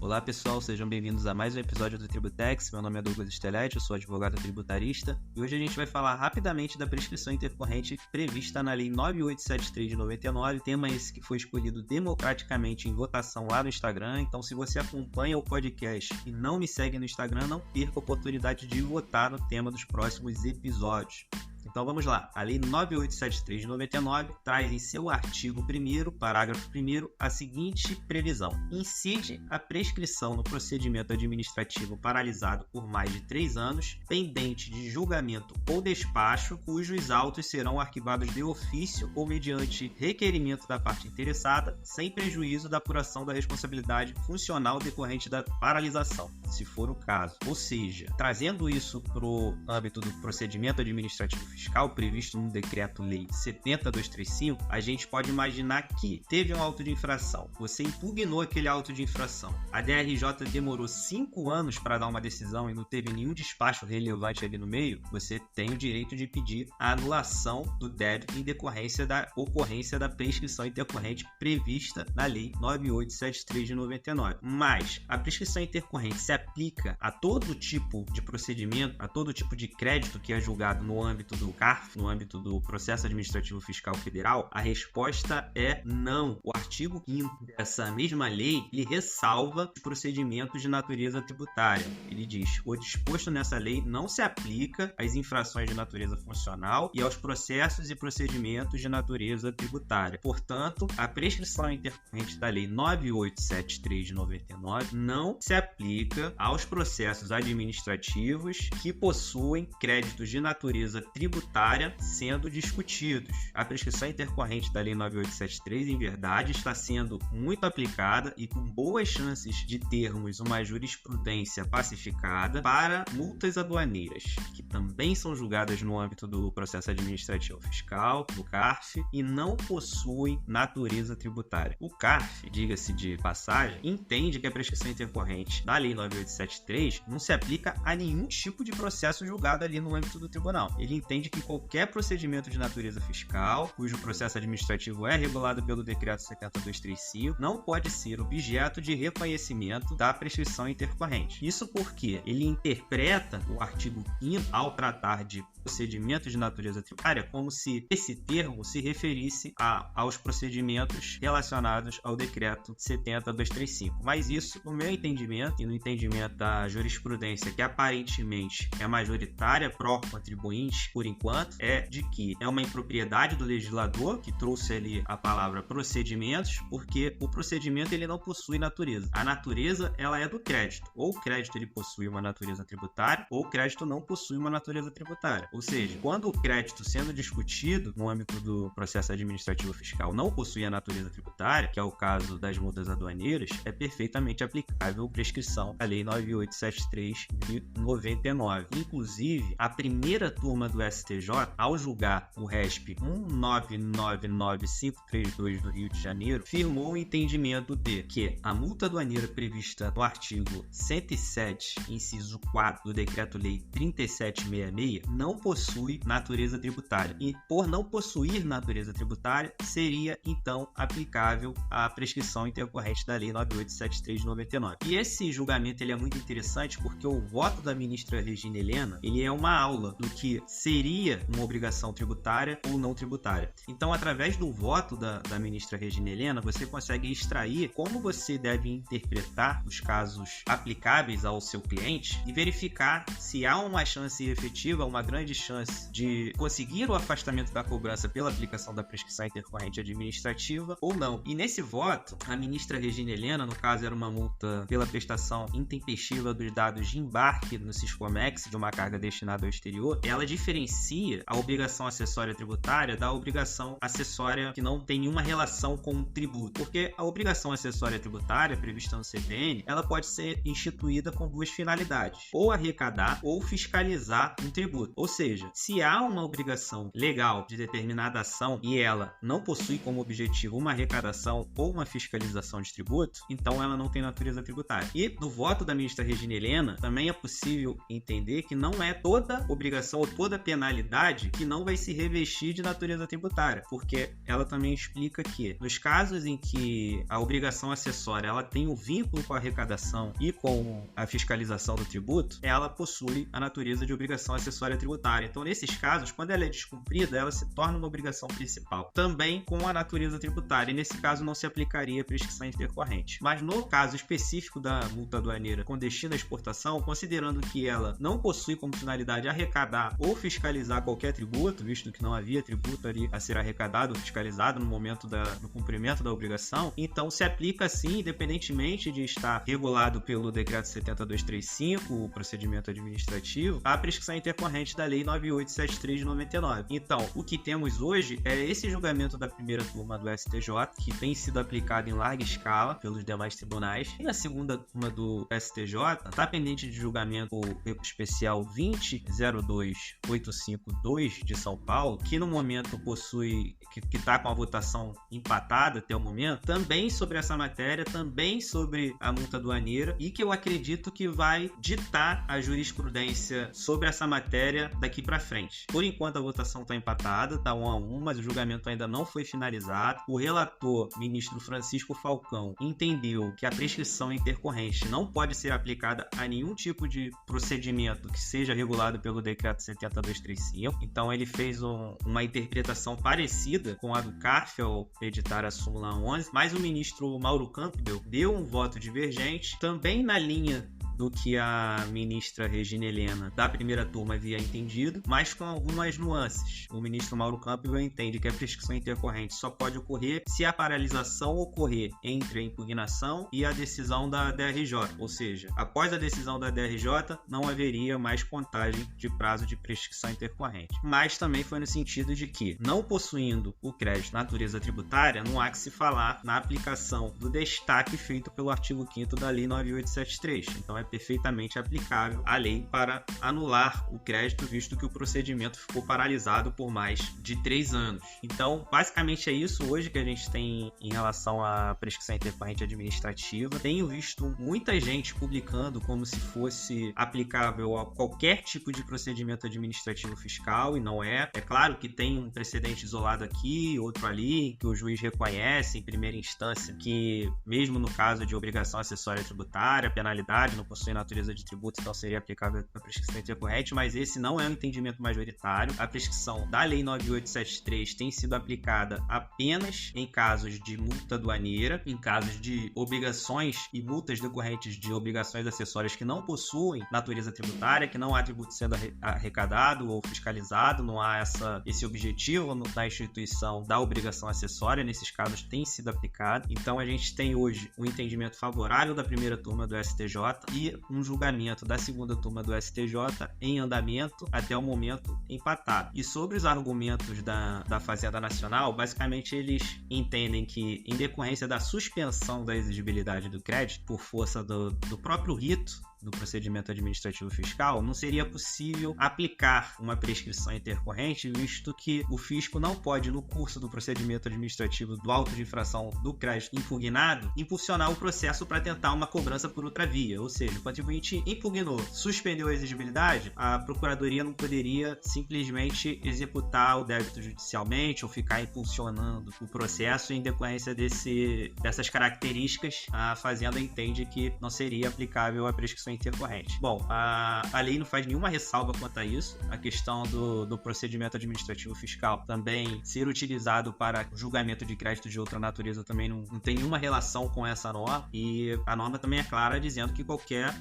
Olá pessoal, sejam bem-vindos a mais um episódio do Tributex. Meu nome é Douglas Stelletti, eu sou advogado tributarista e hoje a gente vai falar rapidamente da prescrição intercorrente prevista na Lei 9873 de 99, tema esse que foi escolhido democraticamente em votação lá no Instagram. Então, se você acompanha o podcast e não me segue no Instagram, não perca a oportunidade de votar no tema dos próximos episódios. Então vamos lá, a Lei 9873 de 99 traz em seu artigo 1º, parágrafo 1º, a seguinte previsão: incide a prescrição no procedimento administrativo paralisado por mais de 3 anos, pendente de julgamento ou despacho, cujos autos serão arquivados de ofício ou mediante requerimento da parte interessada, sem prejuízo da apuração da responsabilidade funcional decorrente da paralisação, se for o caso. Ou seja, trazendo isso para o âmbito do procedimento administrativo fiscal previsto no Decreto-Lei 70.235, a gente pode imaginar que teve um auto de infração, você impugnou aquele auto de infração, a DRJ demorou 5 anos para dar uma decisão e não teve nenhum despacho relevante ali no meio, você tem o direito de pedir a anulação do débito em decorrência da ocorrência da prescrição intercorrente prevista na Lei 9873 de 99. Mas a prescrição intercorrente se aplica a todo tipo de procedimento, a todo tipo de crédito que é julgado no âmbito do CARF, no âmbito do Processo Administrativo Fiscal Federal? A resposta é não. O artigo 5º dessa mesma lei, ele ressalva os procedimentos de natureza tributária. Ele diz: o disposto nessa lei não se aplica às infrações de natureza funcional e aos processos e procedimentos de natureza tributária. Portanto, a prescrição intercorrente da Lei 9873 de 99 não se aplica aos processos administrativos que possuem créditos de natureza tributária sendo discutidos. A prescrição intercorrente da Lei 9873, em verdade, está sendo muito aplicada e com boas chances de termos uma jurisprudência pacificada para multas aduaneiras, que também são julgadas no âmbito do processo administrativo fiscal, do CARF, e não possuem natureza tributária. O CARF, diga-se de passagem, entende que a prescrição intercorrente da Lei 9873 não se aplica a nenhum tipo de processo julgado ali no âmbito do tribunal. Ele entende que qualquer procedimento de natureza fiscal, cujo processo administrativo é regulado pelo Decreto 70.235, não pode ser objeto de reconhecimento da prescrição intercorrente. Isso porque ele interpreta o artigo 5º ao tratar de procedimentos de natureza tributária como se esse termo se referisse aos procedimentos relacionados ao Decreto 70.235. Mas isso, no meu entendimento e no entendimento da jurisprudência, que aparentemente é majoritária pró-contribuinte por enquanto, é de que é uma impropriedade do legislador que trouxe ali a palavra procedimentos, porque o procedimento ele não possui natureza. A natureza ela é do crédito. Ou o crédito ele possui uma natureza tributária, ou o crédito não possui uma natureza tributária. Ou seja, quando o crédito sendo discutido no âmbito do processo administrativo fiscal não possui a natureza tributária, que é o caso das multas aduaneiras, é perfeitamente aplicável prescrição da Lei 9873 de 99. Inclusive, a primeira turma do STJ, ao julgar o RESP 1999532 do Rio de Janeiro, firmou o entendimento de que a multa aduaneira prevista no artigo 107, inciso 4 do Decreto-Lei 3766 não possui natureza tributária. E por não possuir natureza tributária, seria então aplicável a prescrição intercorrente da Lei 9873 de 99. E esse julgamento ele é muito interessante porque o voto da ministra Regina Helena ele é uma aula do que seria uma obrigação tributária ou não tributária. Então, através do voto da ministra Regina Helena, você consegue extrair como você deve interpretar os casos aplicáveis ao seu cliente e verificar se há uma chance efetiva, uma grande chance de conseguir o afastamento da cobrança pela aplicação da prescrição intercorrente administrativa ou não. E nesse voto, a ministra Regina Helena, no caso era uma multa pela prestação intempestiva dos dados de embarque no Siscomex de uma carga destinada ao exterior, ela diferencia a obrigação acessória tributária da obrigação acessória que não tem nenhuma relação com o tributo, porque a obrigação acessória tributária prevista no CPN, ela pode ser instituída com duas finalidades, ou arrecadar ou fiscalizar um tributo. Ou seja, se há uma obrigação legal de determinada ação e ela não possui como objetivo uma arrecadação ou uma fiscalização de tributo, então ela não tem natureza tributária. E no voto da ministra Regina Helena, também é possível entender que não é toda obrigação ou toda penalidade finalidade que não vai se revestir de natureza tributária, porque ela também explica que nos casos em que a obrigação acessória ela tem um vínculo com a arrecadação e com a fiscalização do tributo, ela possui a natureza de obrigação acessória tributária. Então, nesses casos, quando ela é descumprida, ela se torna uma obrigação principal, também com a natureza tributária, e nesse caso não se aplicaria a prescrição intercorrente. Mas no caso específico da multa aduaneira com destino à exportação, considerando que ela não possui como finalidade arrecadar ou fiscalizar qualquer tributo, visto que não havia tributo ali a ser arrecadado ou fiscalizado no momento do cumprimento da obrigação, então se aplica sim, independentemente de estar regulado pelo Decreto 70235, o procedimento administrativo, a prescrição intercorrente da Lei 9873 de 99. Então, o que temos hoje é esse julgamento da primeira turma do STJ, que tem sido aplicado em larga escala pelos demais tribunais, e na segunda turma do STJ está pendente de julgamento o recurso especial 20.02852 de São Paulo, que no momento possui, que está com a votação empatada até o momento, também sobre essa matéria, também sobre a multa aduaneira, e que eu acredito que vai ditar a jurisprudência sobre essa matéria daqui para frente. Por enquanto a votação está empatada, está 1-1, mas o julgamento ainda não foi finalizado. O relator, ministro Francisco Falcão, entendeu que a prescrição intercorrente não pode ser aplicada a nenhum tipo de procedimento que seja regulado pelo Decreto 70235. Então ele fez uma interpretação parecida com a do CARF ao editar a súmula 11, mas o ministro Mauro Campbell deu um voto divergente, também na linha do que a ministra Regina Helena da primeira turma havia entendido, mas com algumas nuances. O ministro Mauro Campbell entende que a prescrição intercorrente só pode ocorrer se a paralisação ocorrer entre a impugnação e a decisão da DRJ, ou seja, após a decisão da DRJ não haveria mais contagem de prazo de prescrição intercorrente. Mas também foi no sentido de que, não possuindo o crédito natureza tributária, não há que se falar na aplicação do destaque feito pelo artigo 5º da Lei 9873. Então é perfeitamente aplicável à lei para anular o crédito, visto que o procedimento ficou paralisado por mais de 3 anos. Então, basicamente é isso hoje que a gente tem em relação à prescrição intercorrente administrativa. Tenho visto muita gente publicando como se fosse aplicável a qualquer tipo de procedimento administrativo fiscal, e não é. É claro que tem um precedente isolado aqui, outro ali, que o juiz reconhece em primeira instância que, mesmo no caso de obrigação acessória tributária, a penalidade não possui natureza de tributo, então seria aplicável a prescrição intercorrente, mas esse não é um entendimento majoritário. A prescrição da Lei 9873 tem sido aplicada apenas em casos de multa aduaneira, em casos de obrigações e multas decorrentes de obrigações acessórias que não possuem natureza tributária, que não há tributo sendo arrecadado ou fiscalizado, não há esse objetivo da instituição da obrigação acessória. Nesses casos tem sido aplicado. Então a gente tem hoje um entendimento favorável da primeira turma do STJ e um julgamento da segunda turma do STJ em andamento até o momento empatado. E sobre os argumentos da Fazenda Nacional, basicamente eles entendem que, em decorrência da suspensão da exigibilidade do crédito por força do próprio rito do procedimento administrativo fiscal, não seria possível aplicar uma prescrição intercorrente, visto que o fisco não pode, no curso do procedimento administrativo do auto de infração do crédito impugnado, impulsionar o processo para tentar uma cobrança por outra via. Ou seja, o contribuinte impugnou, suspendeu a exigibilidade, a procuradoria não poderia simplesmente executar o débito judicialmente ou ficar impulsionando o processo. Em decorrência dessas características, a Fazenda entende que não seria aplicável a prescrição intercorrente. Bom, a lei não faz nenhuma ressalva quanto a isso. A questão do procedimento administrativo fiscal também ser utilizado para julgamento de crédito de outra natureza também não tem nenhuma relação com essa norma, e a norma também é clara dizendo que qualquer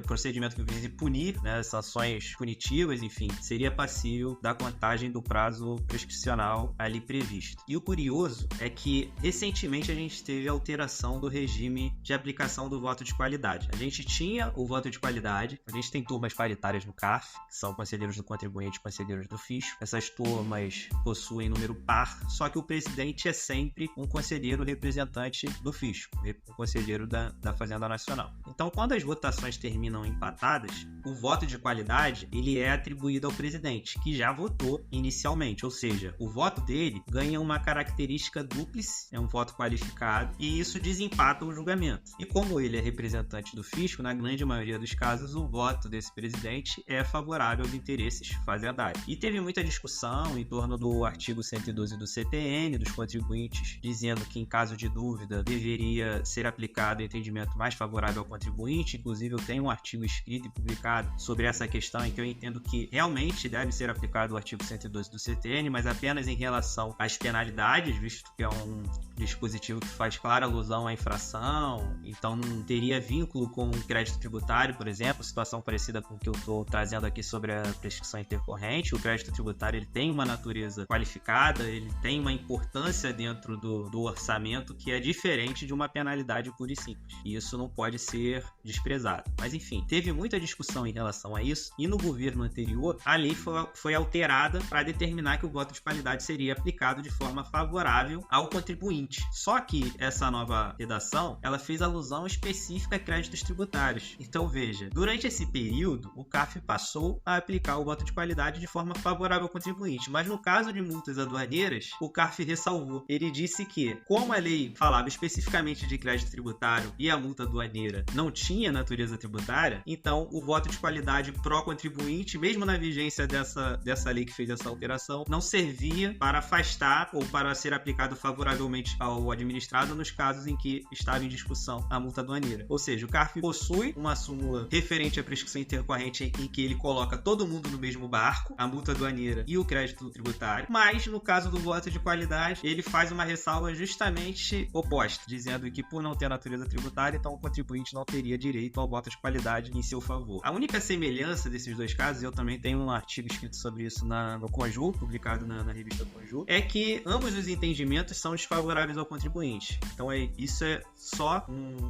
procedimento que vise punir, né, sanções punitivas, enfim, seria passível da contagem do prazo prescricional ali previsto. E o curioso é que recentemente a gente teve a alteração do regime de aplicação do voto de qualidade. A gente tinha o voto de qualidade, a gente tem turmas paritárias no CARF, que são conselheiros do contribuinte e conselheiros do fisco. Essas turmas possuem número par, só que o presidente é sempre um conselheiro representante do fisco, um conselheiro da Fazenda Nacional. Então, quando as votações terminam empatadas, o voto de qualidade ele é atribuído ao presidente, que já votou inicialmente, ou seja, o voto dele ganha uma característica dúplice, é um voto qualificado, e isso desempata o julgamento. E como ele é representante do fisco, na grande maioria maioria dos casos, o voto desse presidente é favorável aos interesses fazendários. E teve muita discussão em torno do artigo 112 do CTN, dos contribuintes, dizendo que, em caso de dúvida, deveria ser aplicado o entendimento mais favorável ao contribuinte. Inclusive, eu tenho um artigo escrito e publicado sobre essa questão, em que eu entendo que realmente deve ser aplicado o artigo 112 do CTN, mas apenas em relação às penalidades, visto que é um dispositivo que faz clara alusão à infração, então não teria vínculo com o crédito tributário, por exemplo, situação parecida com o que eu estou trazendo aqui sobre a prescrição intercorrente. O crédito tributário ele tem uma natureza qualificada, ele tem uma importância dentro do orçamento que é diferente de uma penalidade pura e simples, e isso não pode ser desprezado. Mas enfim, teve muita discussão em relação a isso, e no governo anterior a lei foi alterada para determinar que o voto de qualidade seria aplicado de forma favorável ao contribuinte. Só que essa nova redação, ela fez alusão específica a créditos tributários. Então veja, durante esse período, o CARF passou a aplicar o voto de qualidade de forma favorável ao contribuinte, mas no caso de multas aduaneiras, o CARF ressalvou. Ele disse que, como a lei falava especificamente de crédito tributário e a multa aduaneira não tinha natureza tributária, então o voto de qualidade pró-contribuinte, mesmo na vigência dessa lei que fez essa alteração, não servia para afastar ou para ser aplicado favoravelmente ao administrado nos casos em que estava em discussão a multa aduaneira. Ou seja, o CARF possui uma súmula referente à prescrição intercorrente em que ele coloca todo mundo no mesmo barco, a multa aduaneira e o crédito tributário, mas no caso do voto de qualidade, ele faz uma ressalva justamente oposta, dizendo que por não ter natureza tributária, então o contribuinte não teria direito ao voto de qualidade em seu favor. A única semelhança desses dois casos, eu também tenho um artigo escrito sobre isso no Conjur, publicado na revista Conjur, é que ambos os entendimentos são desfavoráveis ao contribuinte. Então isso é só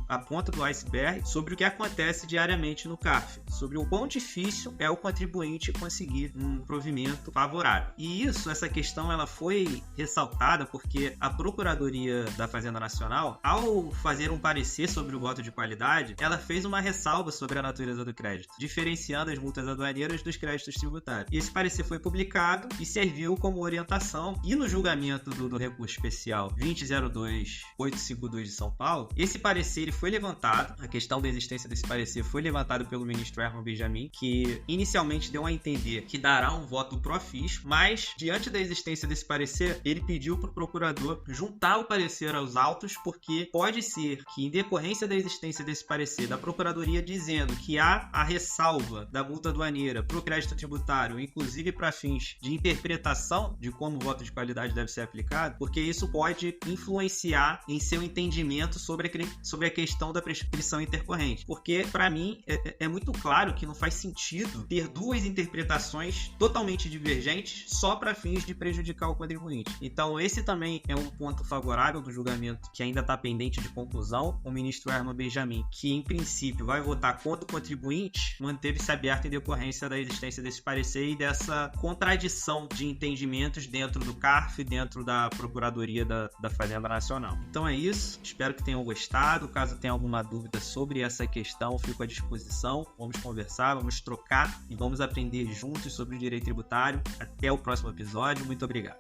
a ponta do iceberg sobre o que acontece diariamente no CARF, sobre o quão difícil é o contribuinte conseguir um provimento favorável. E essa questão, ela foi ressaltada porque a Procuradoria da Fazenda Nacional, ao fazer um parecer sobre o voto de qualidade, ela fez uma ressalva sobre a natureza do crédito, diferenciando as multas aduaneiras dos créditos tributários. E esse parecer foi publicado e serviu como orientação. E no julgamento do recurso especial 20.02.852 de São Paulo, esse parecer foi levantado, a questão da existência desse parecer foi levantado pelo ministro Herman Benjamin, que inicialmente deu a entender que dará um voto pró-fisco, mas diante da existência desse parecer, ele pediu para o procurador juntar o parecer aos autos, porque pode ser que, em decorrência da existência desse parecer da Procuradoria dizendo que há a ressalva da multa aduaneira para o crédito tributário, inclusive para fins de interpretação de como o voto de qualidade deve ser aplicado, porque isso pode influenciar em seu entendimento sobre a questão da prescrição intercorrente. Porque, para mim, é muito claro que não faz sentido ter duas interpretações totalmente divergentes só para fins de prejudicar o contribuinte. Então, esse também é um ponto favorável do julgamento que ainda está pendente de conclusão. O ministro Herman Benjamin, que em princípio vai votar contra o contribuinte, manteve-se aberto em decorrência da existência desse parecer e dessa contradição de entendimentos dentro do CARF, dentro da Procuradoria da Fazenda Nacional. Então é isso, espero que tenham gostado. Caso tenha alguma dúvida sobre essa questão, fico à disposição. Vamos conversar, vamos trocar e vamos aprender juntos sobre o direito tributário. Até o próximo episódio, muito obrigado.